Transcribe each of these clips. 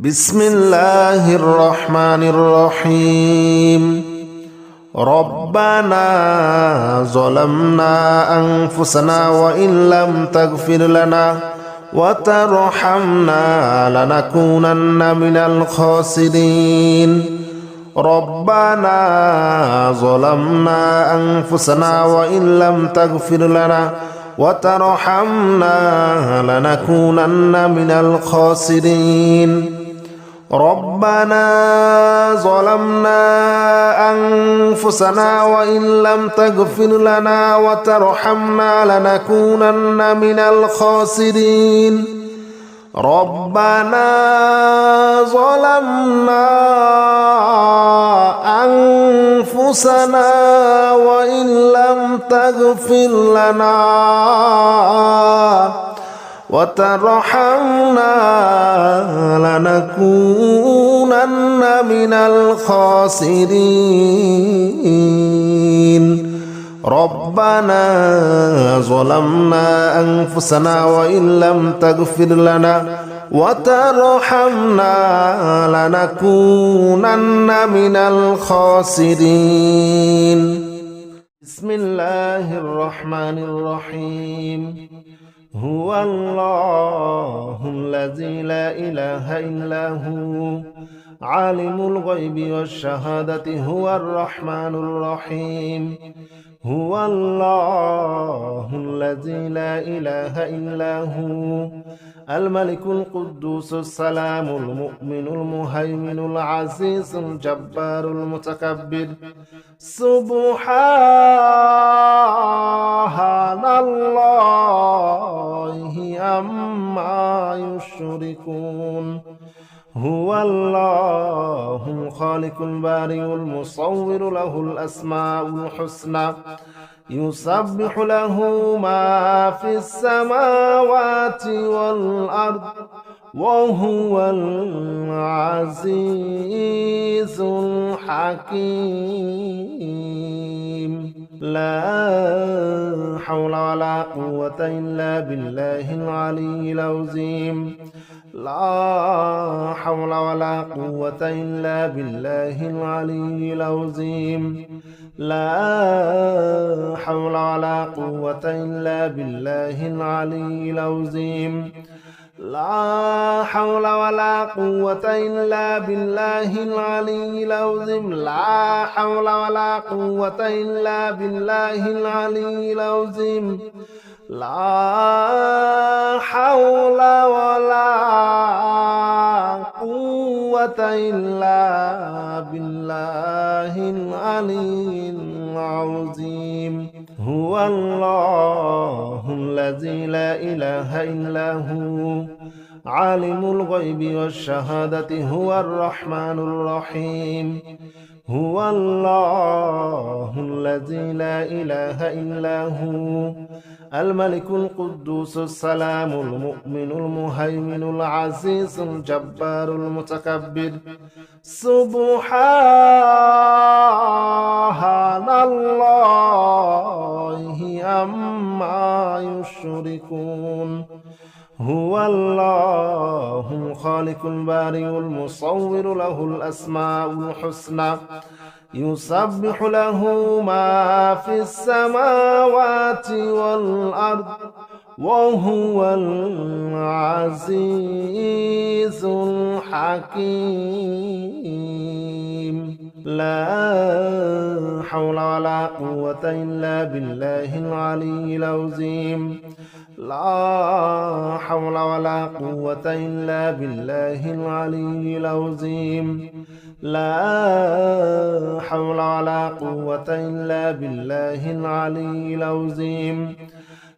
بسم الله الرحمن الرحيم. ربنا ظلمنا أنفسنا وإن لم تغفر لنا وترحمنا لنكونن من الخاسرين. ربنا ظلمنا أنفسنا وإن لم تغفر لنا وترحمنا لنكونن من الخاسرين. ربنا ظلمنا أنفسنا وإن لم تغفر لنا وترحمنا لنكونن من الخاسرين. ربنا ظلمنا أنفسنا وإن لم تغفر لنا وترحمنا لنكونن من الخاسرين. ربنا ظلمنا أنفسنا وإن لم تغفر لنا وترحمنا لنكونن من الخاسرين. بسم الله الرحمن الرحيم. هو الله الذي لا إله إلا هو عالم الغيب والشهادة هو الرحمن الرحيم. هو الله الذي لا إله إلا هو الملك القدوس السلام المؤمن المهيمن العزيز الجبار المتكبر. سبحان الله عما يشركون. هو الله الخالق البارئ المصور له الأسماء الحسنى يسبح له ما في السماوات والأرض وهو العزيز الحكيم. لا حول ولا قوة إلا بالله العلي العظيم. لا حول ولا قوة إلا بالله العلي العظيم. لا حول ولا قوة إلا بالله العلي العظيم. لا حول ولا قوة إلا بالله العلي العظيم. لا حول ولا قوة إلا بالله العلي العظيم. لا حول ولا قوة إلا بالله العلي العظيم. هو الله الذي لا إله إلا هو عالم الغيب والشهادة هو الرحمن الرحيم. هو الله الذي لا إله إلا هو الملك القدوس السلام المؤمن المهيمن العزيز الجبار المتكبر. سبحان الله عما يشركون. هو الله الخالق البارئ المصور له الأسماء الحسنى يسبح له ما في السماوات والأرض وهو العزيز الحكيم. لا حول ولا قوة إلا بالله العلي العظيم. لا حول ولا قوة إلا بالله العلي العظيم. لا حول ولا قوة إلا بالله العلي العظيم.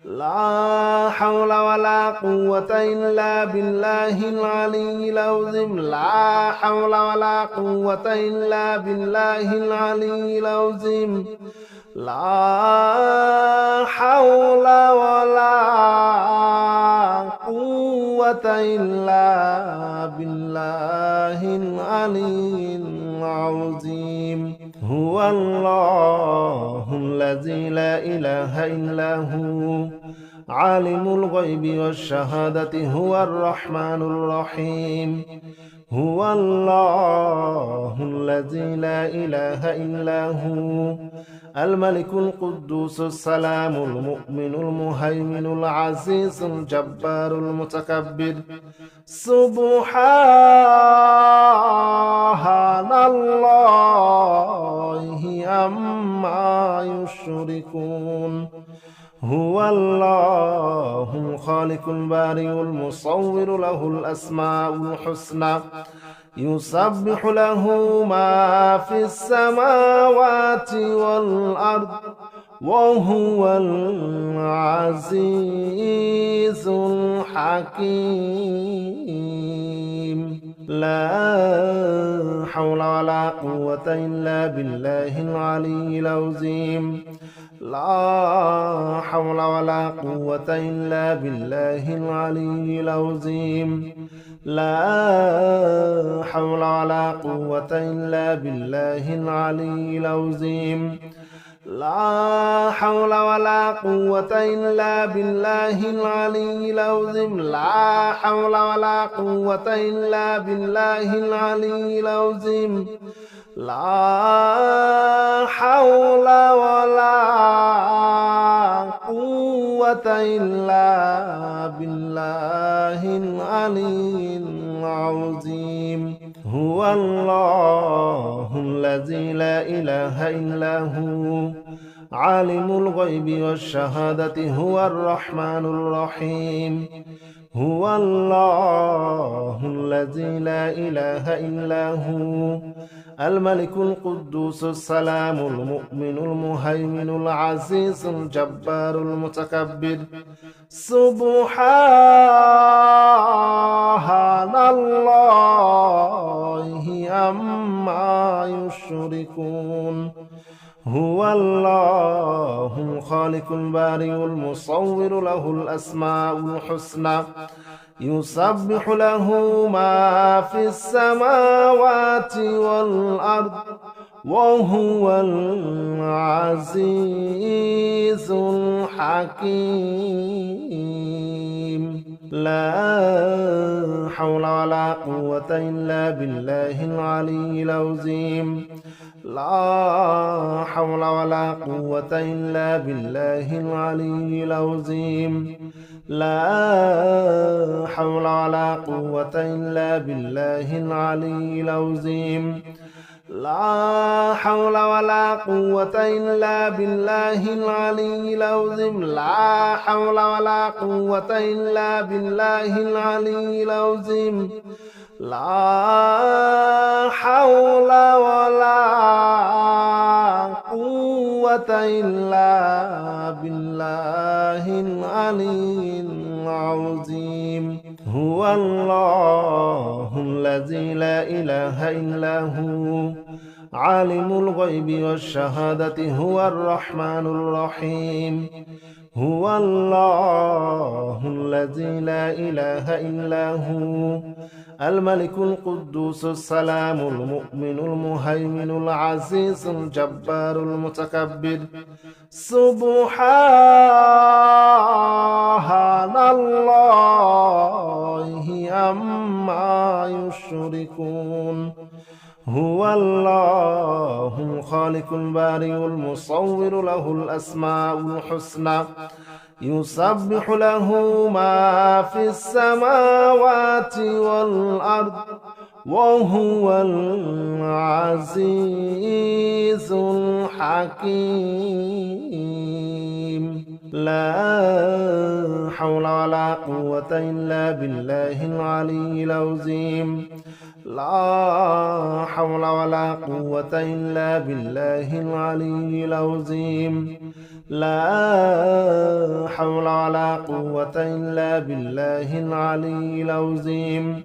لا حول ولا قوة إلا بالله العلي العظيم. لا حول ولا قوة إلا بالله العلي العظيم. لا حول ولا قوة إلا بالله العلي العظيم. هو الله الذي لا إله إلا هو عالم الغيب والشهادة هو الرحمن الرحيم. هو الله الذي لا إله إلا هو الملك القدوس السلام المؤمن المهيمن العزيز الجبار المتكبر سبحان الله عما يشركون هو الله الخالق البارئ المصور له الأسماء الحسنى يسبح له ما في السماوات والأرض وهو العزيز الحكيم لا حول ولا قوة إلا بالله العلي العظيم لا حول ولا قوة إلا بالله العلي العظيم لا حول ولا قوة إلا بالله العلي العظيم لا حول ولا قوة إلا بالله العلي العظيم لا حول ولا قوة إلا بالله العلي العظيم لا حول ولا قوة إلا بالله العلي العظيم هو الله الذي لا إله إلا هو عالم الغيب والشهادة هو الرحمن الرحيم هو الله الذي لا إله إلا هو الملك القدوس السلام المؤمن المهيمن العزيز الجبار المتكبر سبحان الله عما يشركون هو الله الخالق البارئ المصور له الأسماء الحسنى يسبح له ما في السماوات والأرض وهو العزيز الحكيم لا حول ولا قوة إلا بالله العلي العظيم لا حول ولا قوة إلا بالله العلي العظيم لا حول ولا قوة إلا بالله العلي العظيم لا حول ولا قوة إلا بالله العلي العظيم لا حول ولا قوة إلا بالله العلي العظيم لا حول ولا قوة إلا بالله العلي العظيم هو الله الذي لا إله إلا هو عالم الغيب والشهادة هو الرحمن الرحيم هو الله الذي لا إله إلا هو الملك القدوس السلام المؤمن المهيمن العزيز الجبار المتكبر سبحان الله عما يشركون هو الله الخالق البارئ المصور له الأسماء الحسنى يسبح له ما في السماوات والأرض وهو العزيز الحكيم لا حول ولا قوة إلا بالله العلي العظيم لا حول ولا قوة إلا بالله العلي العظيم لا حول ولا قوة إلا بالله العلي العظيم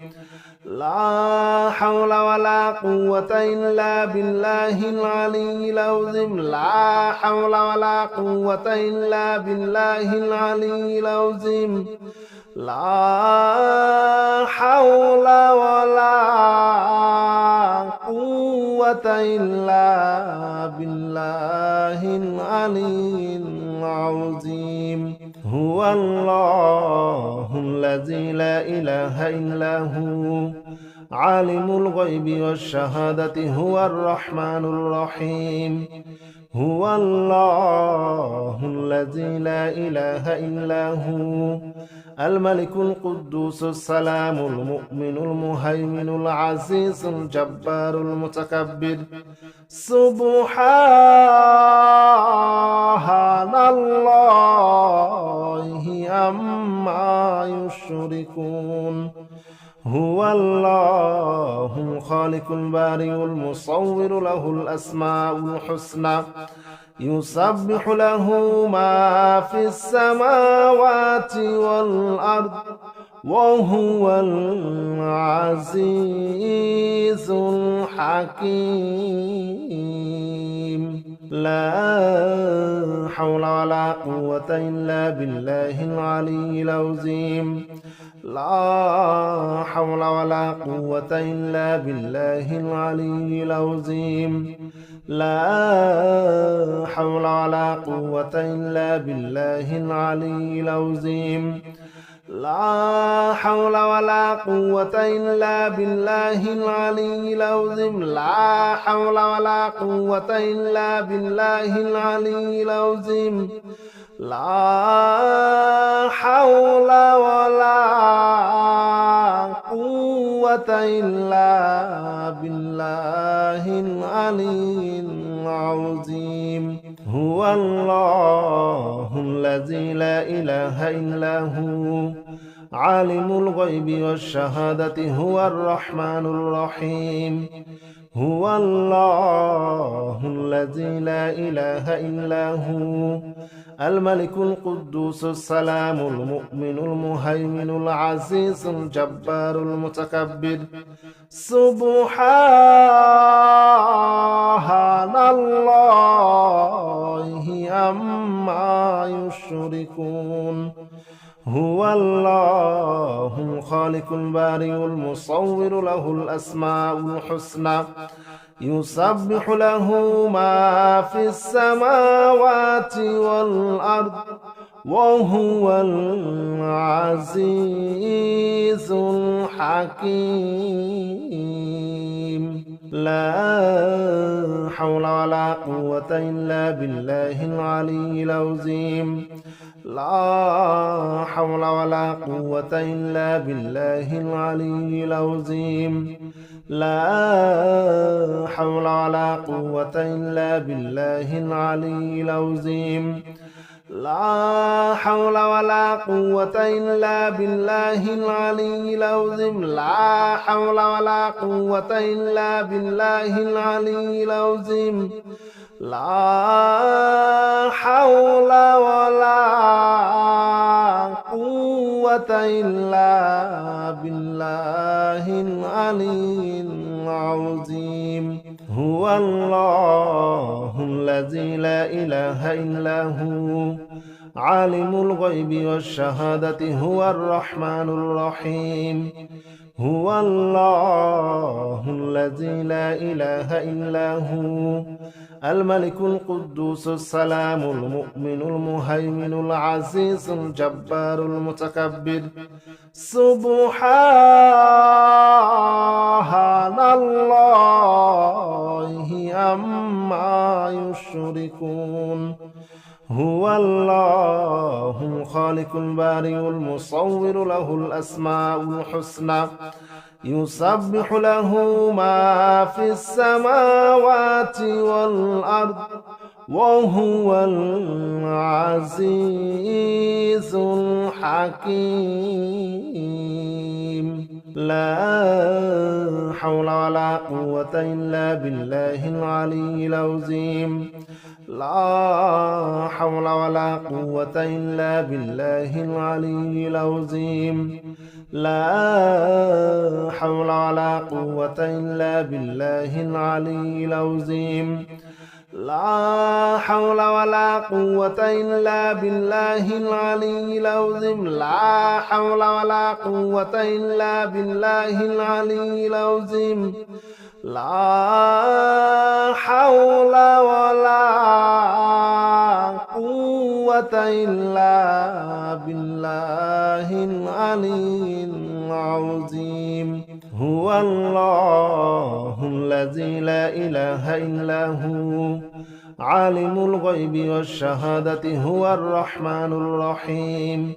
لا حول ولا قوة إلا بالله العلي العظيم لا حول ولا قوة إلا بالله العلي العظيم لا حول ولا قوة إلا بالله العلي العظيم هو الله الذي لا إله إلا هو عالم الغيب والشهادة هو الرحمن الرحيم هو الله الذي لا إله إلا هو الملك القدوس السلام المؤمن المهيمن العزيز الجبار المتكبر سبحان الله عما يشركون هو الله الخالق البارئ المصور له الأسماء الحسنى يسبح له ما في السماوات والأرض وهو العزيز الحكيم لا حول ولا قوة إلا بالله العلي العظيم لا حول ولا قوة إلا بالله العلي العظيم لا حول ولا قوة إلا بالله العلي العظيم لا حول ولا قوة إلا بالله العلي العظيم لا حول ولا قوة إلا بالله العلي العظيم لا حول ولا قوة إلا بالله العلي العظيم هو الله الذي لا إله إلا هو عالم الغيب والشهادة هو الرحمن الرحيم هو الله الذي لا إله إلا هو الملك القدوس السلام المؤمن المهيمن العزيز الجبار المتكبر سبحان الله عما يشركون هو الله الخالق البارئ المصور له الأسماء الحسنى يسبح له ما في السماوات والأرض وهو العزيز الحكيم لا حول ولا قوة إلا بالله العلي العظيم لا حول ولا قوة إلا بالله العلي العظيم لا حول ولا قوة إلا بالله العلي العظيم لا حول ولا قوة إلا بالله العلي العظيم لا حول ولا قوة إلا بالله العلي العظيم لا حول ولا قوة إلا بالله العلي العظيم هو الله الذي لا إله إلا هو عالم الغيب والشهادة هو الرحمن الرحيم هو الله الذي لا إله إلا هو الملك القدوس السلام المؤمن المهيمن العزيز الجبار المتكبر سبحان الله عما يشركون هو الله الخالق البارئ المصور له الأسماء الحسنى يسبح له ما في السماوات والأرض وهو العزيز الحكيم لا حول ولا قوة إلا بالله العلي العظيم لا حول ولا قوة إلا بالله العلي العظيم لا حول ولا قوة إلا بالله العلي العظيم لا حول ولا قوة إلا بالله العلي العظيم لا حول ولا قوة إلا بالله العلي العظيم لا حول ولا قوة إلا بالله العلي العظيم هو الله الذي لا إله إلا هو عالم الغيب والشهادة هو الرحمن الرحيم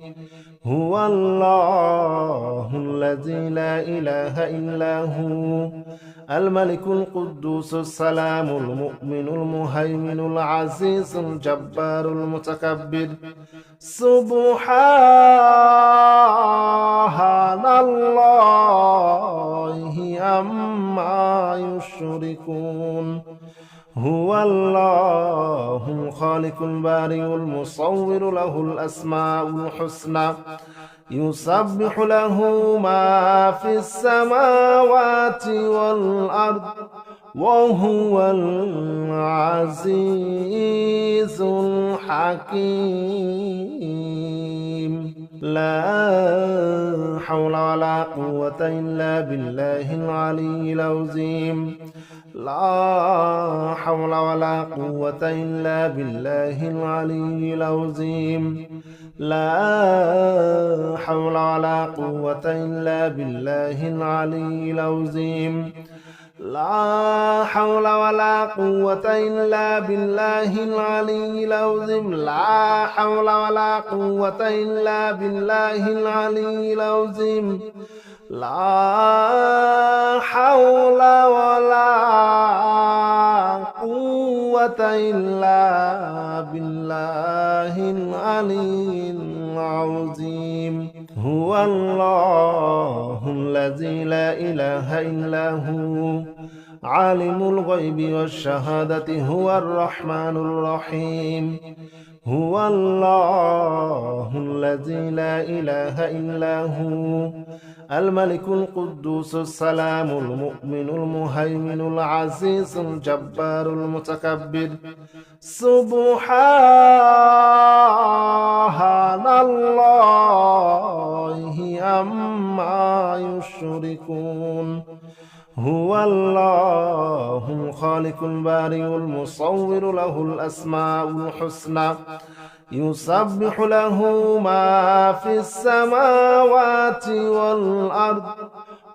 هو الله الذي لا إله إلا هو الملك القدوس السلام المؤمن المهيمن العزيز الجبار المتكبر سبحان الله عما يشركون هو الله الخالق البارئ المصور له الأسماء الحسنى يسبح له ما في السماوات والأرض وهو العزيز الحكيم لا حول ولا قوة إلا بالله العلي العظيم لا حول ولا قوة إلا بالله العلي العظيم لا حول ولا قوة إلا بالله العلي العظيم لا حول ولا قوة إلا بالله العلي العظيم لا حول ولا قوة إلا بالله العلي العظيم لا حول ولا قوة إلا بالله العلي العظيم هو الله الذي لا إله إلا هو عالم الغيب والشهادة هو الرحمن الرحيم هو الله الذي لا إله إلا هو الملك القدوس السلام المؤمن المهيمن العزيز الجبار المتكبر سبحان الله عما يشركون هو الله الخالق البارئ المصور له الأسماء الحسنى يسبح له ما في السماوات والأرض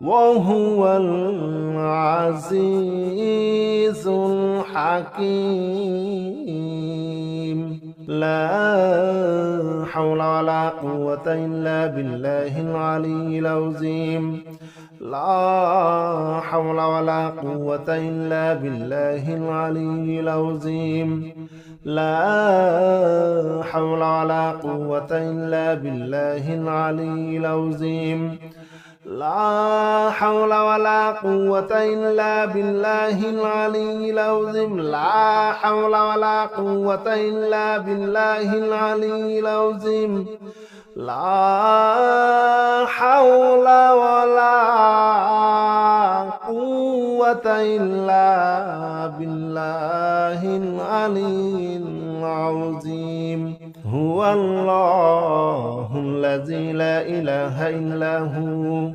وهو العزيز الحكيم لا حول ولا قوة إلا بالله العلي العظيم لا حول ولا قوة إلا بالله العلي العظيم لا حول ولا قوة إلا بالله العلي العظيم لا حول ولا قوة إلا بالله العلي العظيم لا حول ولا قوة إلا بالله العلي العظيم لا حول ولا قوة إلا بالله العلي العظيم هو الله الذي لا إله إلا هو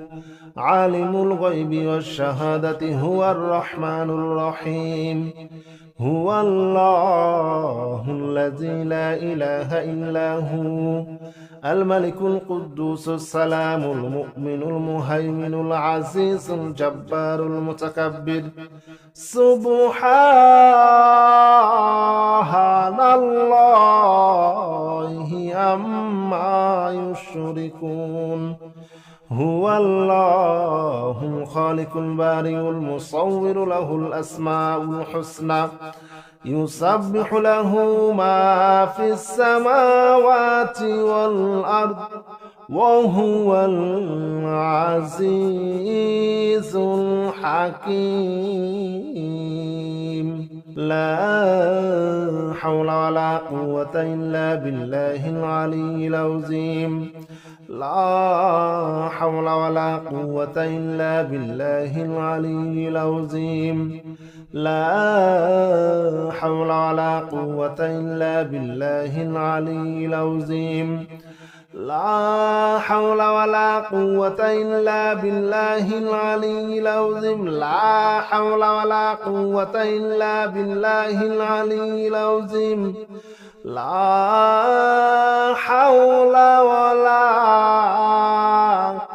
عالم الغيب والشهادة هو الرحمن الرحيم هو الله الذي لا إله إلا هو الملك القدوس السلام المؤمن المهيمن العزيز الجبار المتكبر سبحان الله عما يشركون هو الله الخالق البارئ المصور له الأسماء الحسنى يسبح له ما في السماوات والأرض وهو العزيز الحكيم لا حول ولا قوة إلا بالله العلي العظيم لا حول ولا قوة إلا بالله العلي العظيم لا حول ولا قوة إلا بالله العلي العظيم لا حول ولا قوة إلا بالله العلي العظيم لا حول ولا قوة إلا بالله العلي العظيم لا حول ولا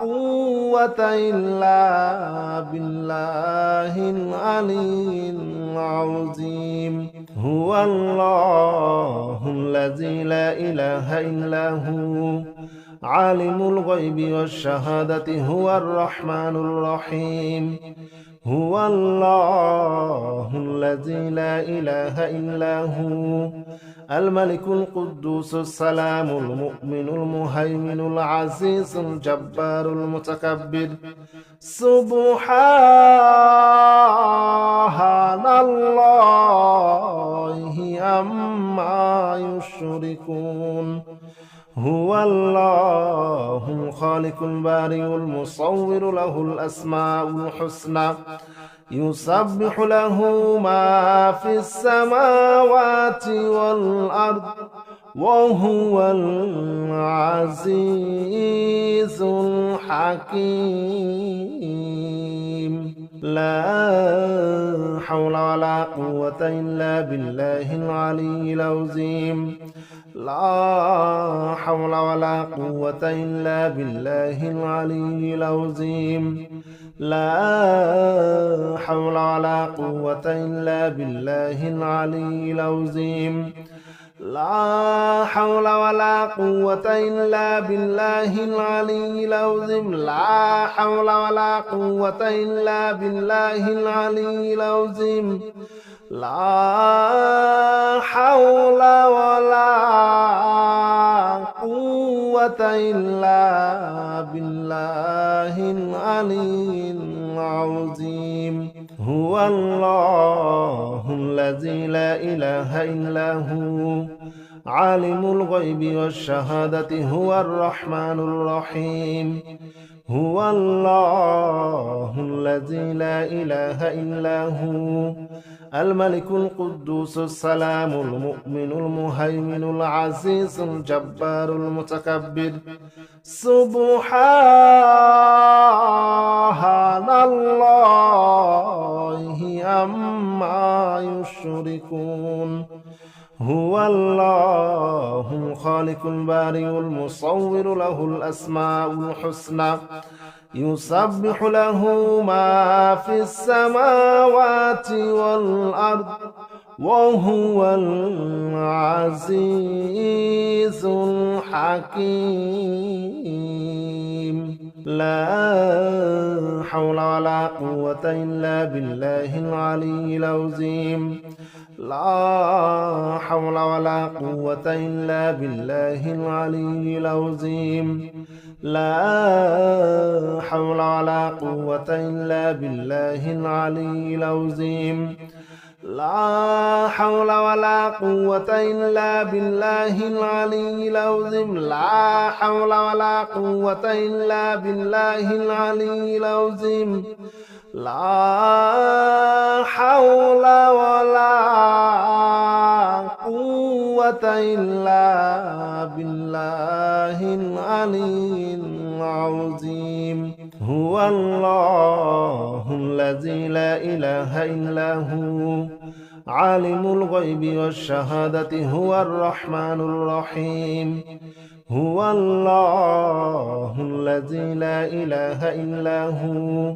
قوة قوة إلا بالله العلي العظيم. هو الله الذي لا إله إلا هو عالم الغيب والشهادة هو الرحمن الرحيم. هو الله الذي لا إله إلا هو الملك القدوس السلام المؤمن المهيمن العزيز الجبار المتكبر. سبحان الله عما يشركون. هو الله الخالق البارئ المصور له الأسماء الحسنى يسبح له ما في السماوات والأرض وهو العزيز الحكيم. لا حول ولا قوة إلا بالله العلي العظيم. لا حول ولا قوة إلا بالله العلي العظيم. لا حول ولا قوة إلا بالله العلي العظيم. لا حول ولا قوة إلا بالله العلي العظيم. لا حول ولا قوة إلا بالله العلي العظيم. لا حول ولا قوة إلا بالله العلي العظيم. هو الله الذي لا إله إلا هو عالم الغيب والشهادة هو الرحمن الرحيم. هو الله الذي لا إله إلا هو الملك القدوس السلام المؤمن المهيمن العزيز الجبار المتكبر. سبحان الله عما يشركون. هو الله الخالق البارئ المصور له الأسماء الحسنى يسبح له ما في السماوات والأرض وهو العزيز الحكيم. لا حول ولا قوة إلا بالله العلي العظيم. لا حول ولا قوة إلا بالله العلي العظيم. لا حول ولا قوة إلا بالله العلي العظيم. لا حول ولا قوة إلا بالله العلي العظيم. لا حول ولا قوة إلا بالله العلي العظيم. لا حول ولا قوة إلا بالله العلي العظيم. هو الله الذي لا إله إلا هو عالم الغيب والشهادة هو الرحمن الرحيم. هو الله الذي لا إله إلا هو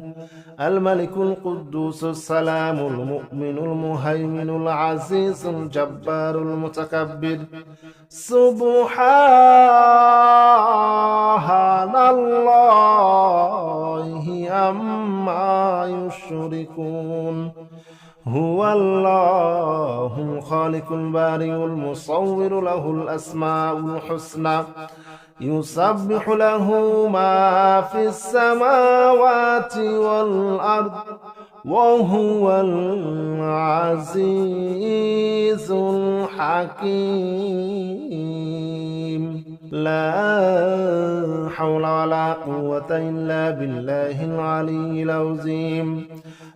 الملك القدوس السلام المؤمن المهيمن العزيز الجبار المتكبر. سبحان الله عما يشركون. هو الله الخالق البارئ المصور له الأسماء الحسنى يسبح له ما في السماوات والأرض وهو العزيز الحكيم. لا حول ولا قوة إلا بالله العلي العظيم.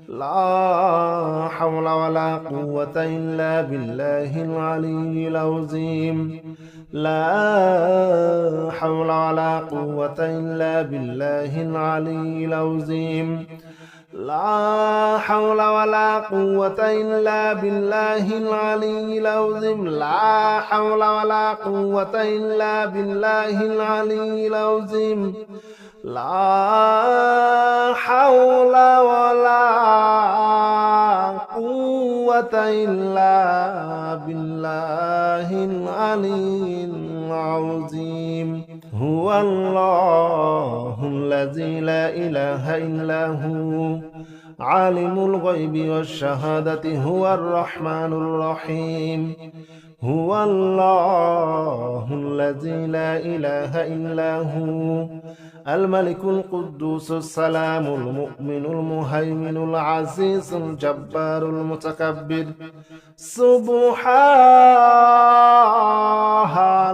لا حول ولا قوة إلا بالله العلي العظيم. لا حول ولا قوة إلا بالله العلي العظيم. لا حول ولا قوة إلا بالله العلي العظيم. لا حول ولا قوة إلا بالله العلي العظيم. لا حول ولا قوة إلا بالله العلي العظيم. هو الله الذي لا إله إلا هو عالم الغيب والشهادة هو الرحمن الرحيم. هو الله الذي لا إله إلا هو الملك القدوس السلام المؤمن المهيمن العزيز الجبار المتكبر. سبحان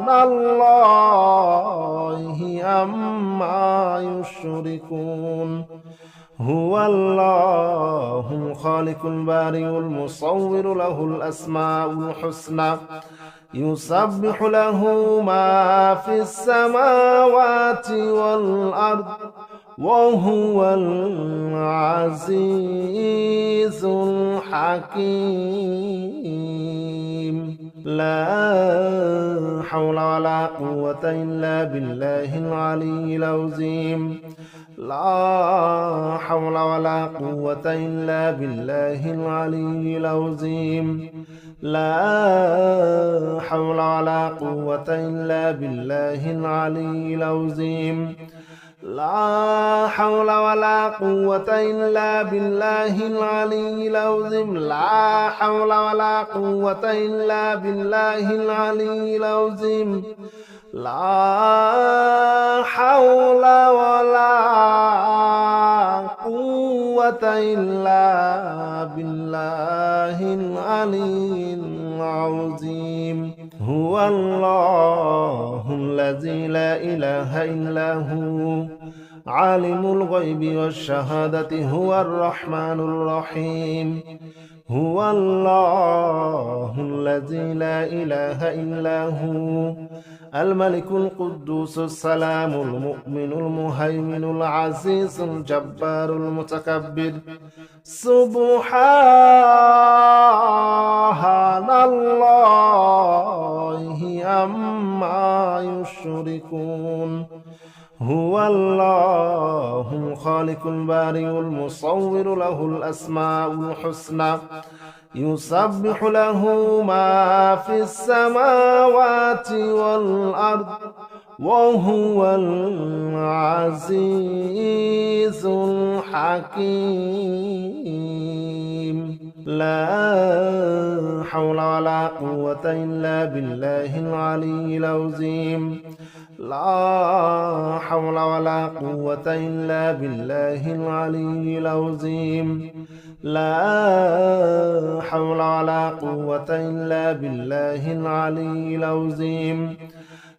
الله عما يشركون. هو الله الخالق البارئ المصور له الأسماء الحسنى يسبح له ما في السماوات والأرض وهو العزيز الحكيم. لا حول ولا قوة إلا بالله العلي العظيم. لا حول ولا قوة إلا بالله العلي العظيم. لا حول ولا قوة إلا بالله العلي العظيم. لا حول ولا قوة إلا بالله العلي العظيم. لا حول ولا قوة إلا بالله العلي العظيم. لا حول ولا قوة إلا بالله العلي العظيم. هو الله الذي لا إله إلا هو عالم الغيب والشهادة هو الرحمن الرحيم. هو الله الذي لا إله إلا هو الملك القدوس السلام المؤمن المهيمن العزيز الجبار المتكبر. سبحان الله عما يشركون. هو الله الخالق البارئ المصور له الأسماء الحسنى يسبح له ما في السماوات والأرض وهو العزيز الحكيم. لا حول ولا قوة إلا بالله العلي العظيم. لا حول ولا قوة إلا بالله العلي العظيم. لا حول ولا قوة إلا بالله العلي العظيم.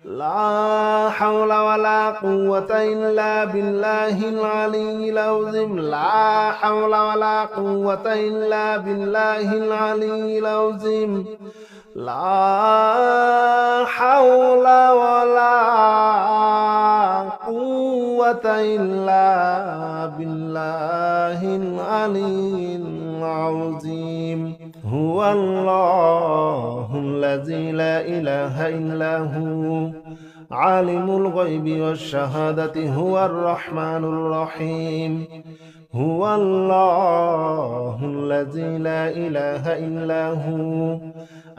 لا حول ولا قوة إلا بالله العلي العظيم. لا حول ولا قوة إلا بالله العلي العظيم. لا حول ولا قوة إلا بالله العلي العظيم. هو الله الذي لا إله إلا هو عالم الغيب والشهادة هو الرحمن الرحيم. هو الله الذي لا إله إلا هو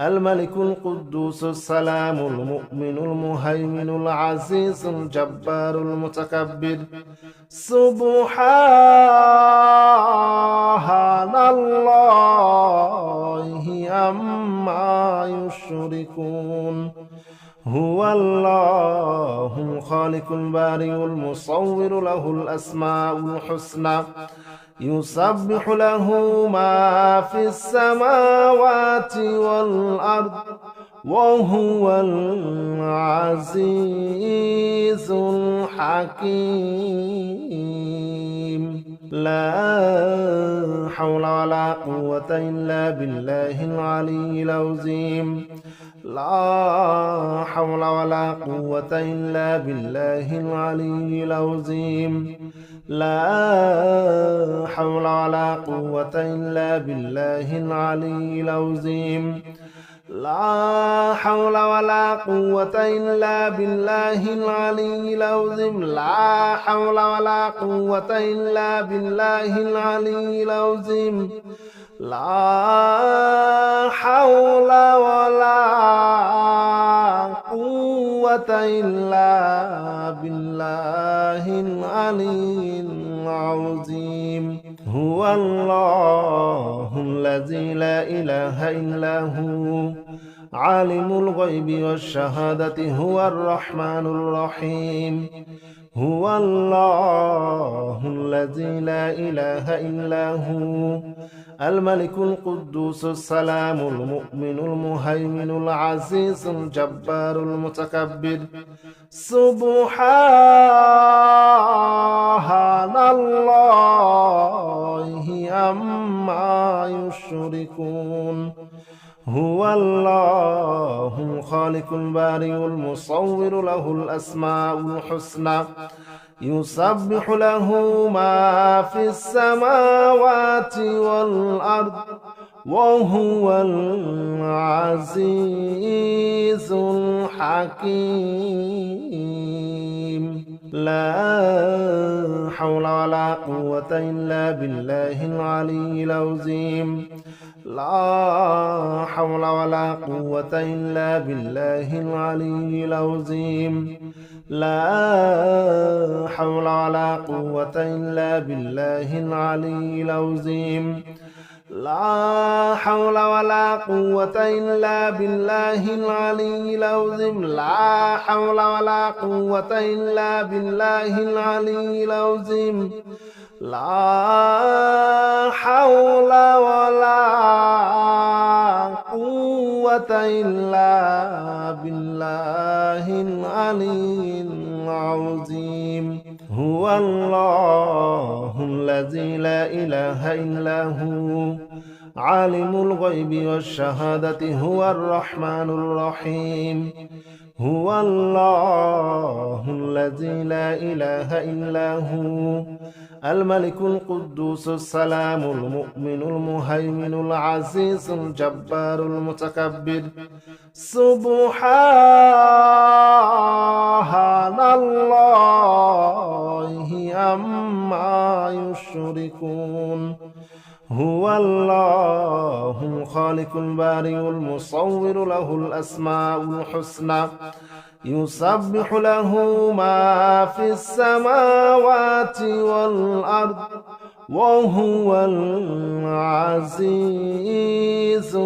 الملك القدوس السلام المؤمن المهيمن العزيز الجبار المتكبر. سبحان الله عما يشركون. هو الله الخالق البارئ المصور له الأسماء الحسنى يسبح له ما في السماوات والأرض وهو العزيز الحكيم. لا حول ولا قوة إلا بالله العلي العظيم. لا حول ولا قوة إلا بالله العلي العظيم. لا حول ولا قوة إلا بالله العلي العظيم. لا حول ولا قوة إلا بالله العلي العظيم لا حول ولا قوة إلا بالله العلي العظيم لا حول ولا قوة إلا بالله العلي العظيم هو الله الذي لا إله إلا هو عالم الغيب والشهادة هو الرحمن الرحيم هو الله الذي لا إله إلا هو الملك القدوس السلام المؤمن المهيمن العزيز الجبار المتكبر سبحان الله عما يشركون هو الله الخالق البارئ المصور له الأسماء الحسنى يسبح له ما في السماوات والأرض وهو العزيز الحكيم لا حول ولا قوة إلا بالله العلي العظيم لا حول ولا قوة إلا بالله العلي العظيم لا حول ولا قوة إلا بالله العلي العظيم لا حول ولا قوة إلا بالله العلي العظيم لا حول ولا قوة إلا بالله العلي العظيم لا حول ولا قوة إلا بالله العلي العظيم هو الله الذي لا إله إلا هو عالم الغيب والشهادة هو الرحمن الرحيم هو الله الذي لا إله إلا هو الملك القدوس السلام المؤمن المهيمن العزيز الجبار المتكبر سبحان الله عما يشركون هو الله الخالق البارئ المصور له الأسماء الحسنى يسبح له ما في السماوات والأرض وهو العزيز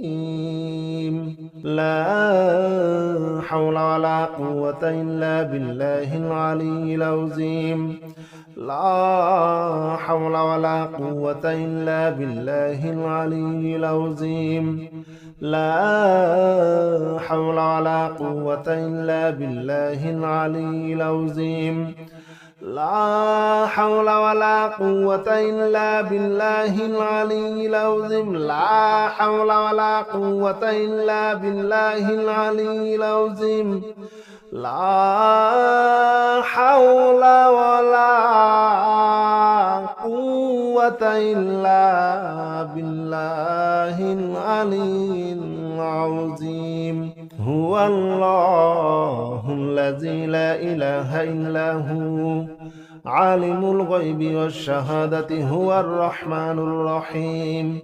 الحكيم لا حول ولا قوة إلا بالله العلي العظيم لا حول ولا قوة إلا بالله العلي العظيم لا حول ولا قوة إلا بالله العلي العظيم لا حول ولا قوة إلا بالله العلي العظيم لا حول ولا قوة إلا بالله العلي العظيم لا حول ولا قوة إلا بالله العلي العظيم هو الله الذي لا إله إلا هو عالم الغيب والشهادة هو الرحمن الرحيم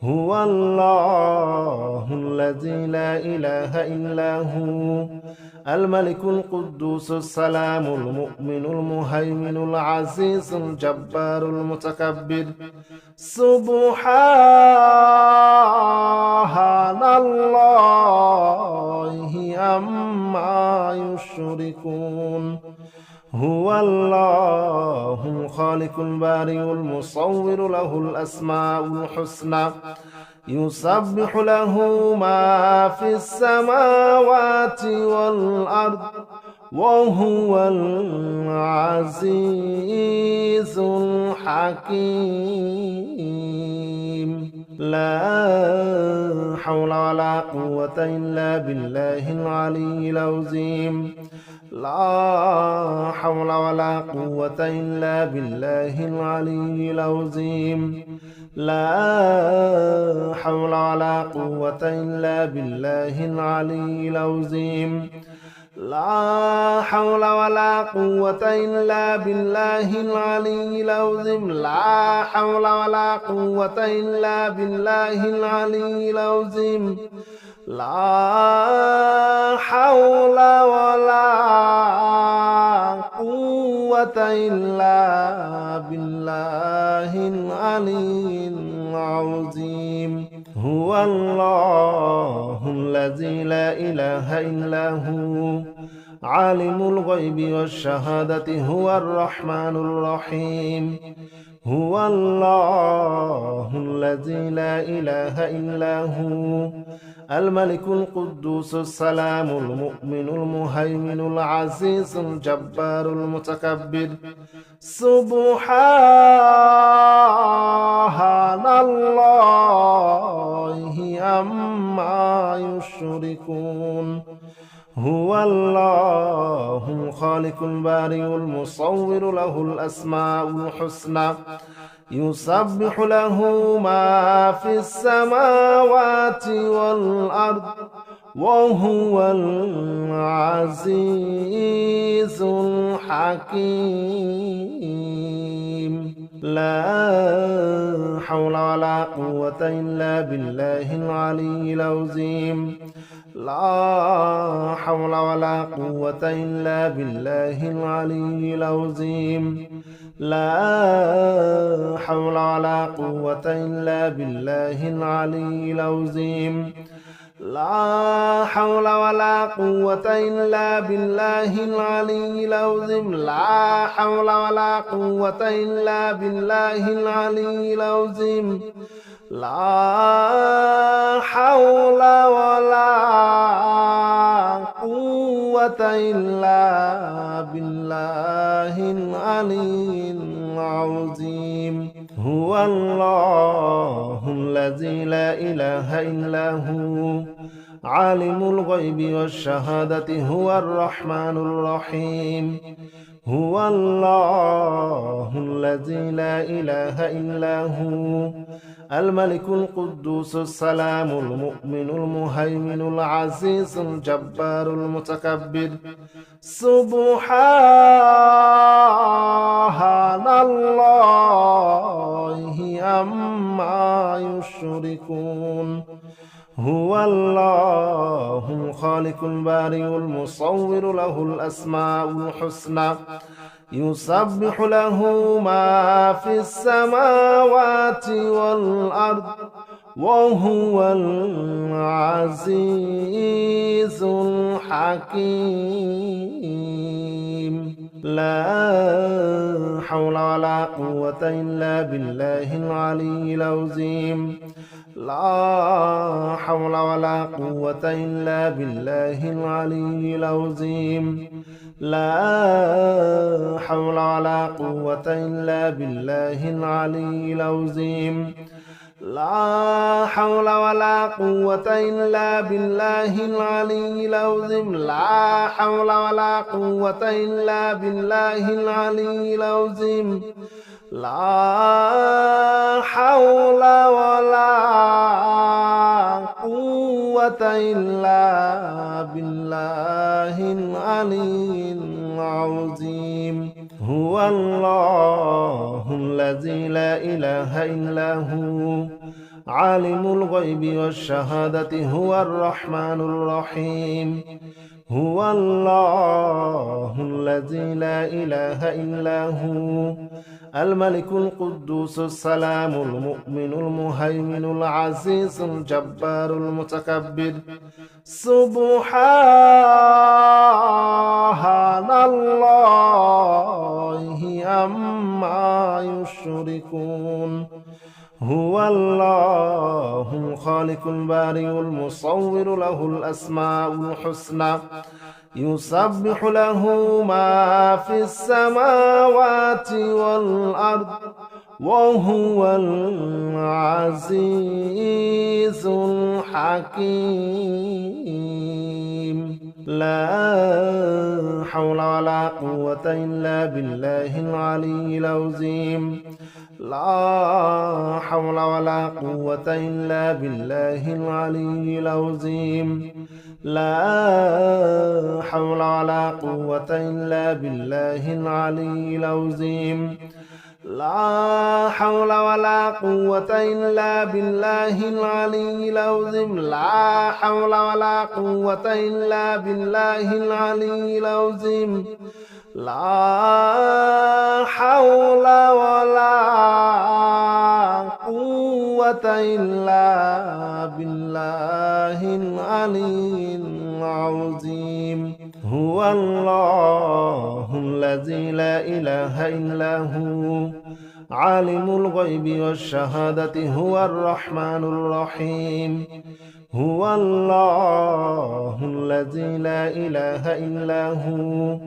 هو الله الذي لا إله إلا هو الملك القدوس السلام المؤمن المهيمن العزيز الجبار المتكبر سبحان الله عما يشركون هو الله الخالق البارئ المصور له الأسماء الحسنى يسبح له ما في السماوات والأرض وهو العزيز الحكيم لا حول ولا قوة إلا بالله العلي العظيم لا حول ولا قوة إلا بالله العلي العظيم لا حول ولا قوة إلا بالله العلي العظيم لا حول ولا قوة إلا بالله العلي العظيم لا حول ولا قوة إلا بالله العلي العظيم لا حول ولا قوة إلا بالله العلي العظيم هو الله الذي لا إله إلا هو عالم الغيب والشهادة هو الرحمن الرحيم هو الله الذي لا إله إلا هو الملك القدوس السلام المؤمن المهيمن العزيز الجبار المتكبر سبحان الله عما يشركون هو الله الخالق البارئ المصور له الأسماء الحسنى يسبح له ما في السماوات والأرض وهو العزيز الحكيم لا حول ولا قوة إلا بالله العلي العظيم لا حول ولا قوة إلا بالله العلي العظيم لا حول ولا قوة إلا بالله العلي العظيم لا حول ولا قوة إلا بالله العلي العظيم لا حول ولا قوة إلا بالله العلي العظيم لا حول ولا قوة إلا بالله العلي العظيم هو الله الذي لا إله إلا هو عالم الغيب والشهادة هو الرحمن الرحيم هو الله الذي لا إله إلا هو الملك القدوس السلام المؤمن المهيمن العزيز الجبار المتكبر سبحان الله عما يشركون هو الله الخالق البارئ المصور له الأسماء الحسنى يسبح له ما في السماوات والأرض وهو العزيز الحكيم لا حول ولا قوة إلا بالله العلي العظيم لا حول ولا قوة إلا بالله العلي العظيم لا حول ولا قوة إلا بالله العلي العظيم لا حول ولا قوة إلا بالله العلي العظيم لا حول ولا قوة إلا بالله العلي العظيم لا حول ولا قوة إلا بالله العلي العظيم هو الله الذي لا إله إلا هو عالم الغيب والشهادة هو الرحمن الرحيم هو الله الذي لا إله إلا هو الملك القدوس السلام المؤمن المهيمن العزيز الجبار المتكبر سبحان الله عما يشركون هو الله الخالق البارئ المصور له الأسماء الحسنى يسبح له ما في السماوات والأرض وهو العزيز الحكيم لا حول ولا قوة إلا بالله العلي العظيم لا حول ولا قوة إلا بالله العلي العظيم لا حول ولا قوة إلا بالله العلي العظيم لا حول ولا قوة إلا بالله العلي العظيم لا حول ولا قوة إلا بالله العلي العظيم لا حول ولا قوة إلا بالله العلي العظيم هو الله الذي لا إله إلا هو عالم الغيب والشهادة هو الرحمن الرحيم هو الله الذي لا إله إلا هو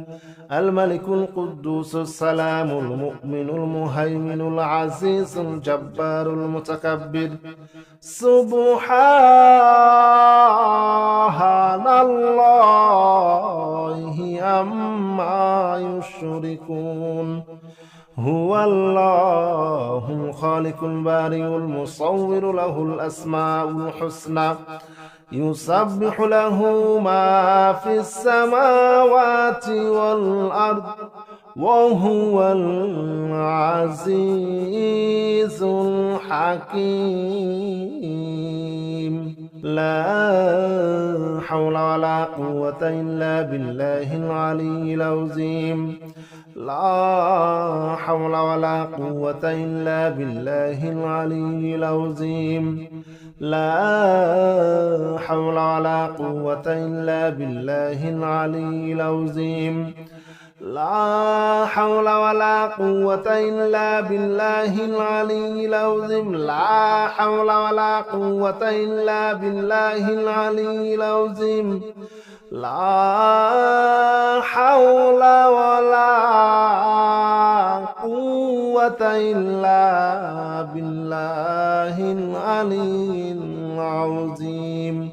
الملك القدوس السلام المؤمن المهيمن العزيز الجبار المتكبر سبحان الله عما يشركون هو الله الخالق البارئ المصور له الأسماء الحسنى يسبح له ما في السماوات والأرض وهو العزيز الحكيم لا حول ولا قوة إلا بالله العلي العظيم لا حول ولا قوة إلا بالله العلي العظيم لا حول ولا قوة إلا بالله العلي العظيم لا حول ولا قوة إلا بالله العلي العظيم لا حول ولا قوة إلا بالله العلي العظيم لا حول ولا قوة إلا بالله العلي العظيم